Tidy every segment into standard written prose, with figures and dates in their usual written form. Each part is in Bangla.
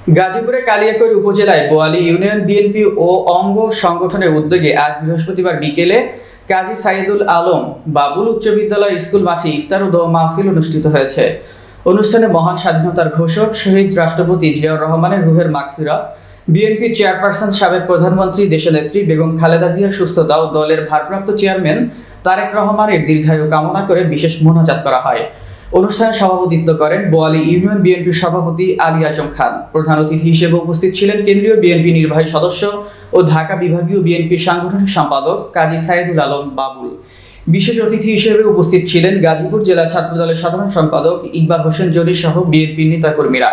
গাজীপুরের কালিয়াকৈর উপজেলায় বোয়ালি ইউনিয়ন বিএনপি ও অঙ্গ সংগঠনের উদ্যোগে আজ বৃহস্পতিবার বিকেলে কাজী সাইদুল আলম বাবুল উচ্চ বিদ্যালয় স্কুল মাঠে ইফতার ও দোয়া মাহফিল অনুষ্ঠিত হয়েছে। অনুষ্ঠানে মহান স্বাধীনতার ঘোষক শহীদ রাষ্ট্রপতি জিয়াউর রহমানের রুহের মাগফিরাত, বিএনপি চেয়ারপারসন সাবেক প্রধানমন্ত্রী দেশনেত্রী বেগম খালেদা জিয়ার সুস্থতা ও দলের ভারপ্রাপ্ত চেয়ারম্যান তারেক রহমানের দীর্ঘায়ু কামনা করে বিশেষ মোনাজাত করা হয়। অনুষ্ঠানে সভাপতিত্ব করেন বোয়ালি ইউনিয়ন বিএনপির সভাপতি আলী আজম খান। প্রধান অতিথি হিসেবে উপস্থিত ছিলেন কেন্দ্রীয় বিএনপি নির্বাহী সদস্য ও ঢাকা বিভাগীয় বিএনপির সাংগঠনিক সম্পাদক কাজী সাইদুল আলম বাবুল। বিশেষ অতিথি হিসেবে উপস্থিত ছিলেন গাজীপুর জেলা ছাত্রদলের সাধারণ সম্পাদক ইকবাল হোসেন জলি সহ বিএনপির নেতাকর্মীরা।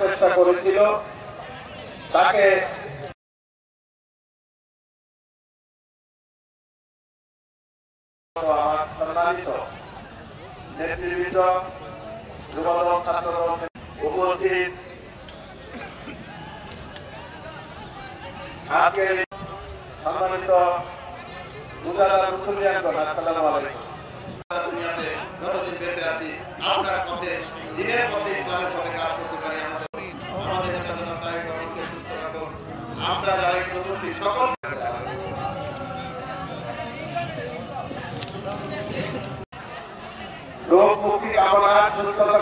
চেষ্টা করেছিল তাকে সম্মানিত নেতৃবৃন্দ, যুবদল, ছাত্রদল উপস্থিত আজকের সম্মানিত মুজাহিদ মুসলিয়ানগণ, আসসালামু আলাইকুম। দুনিয়াতে যতদিন বেঁচে আছি আপনার পথে, দিনের পথে, ইসলামের পথে কাজ করতে পারি। আমাদের নেতা জনাব তারেক রহমানকে সুস্থ রাখুন। আমরা যারা এখানে উপস্থিত সকল রোগ মুক্তি কামনা, সুস্থতা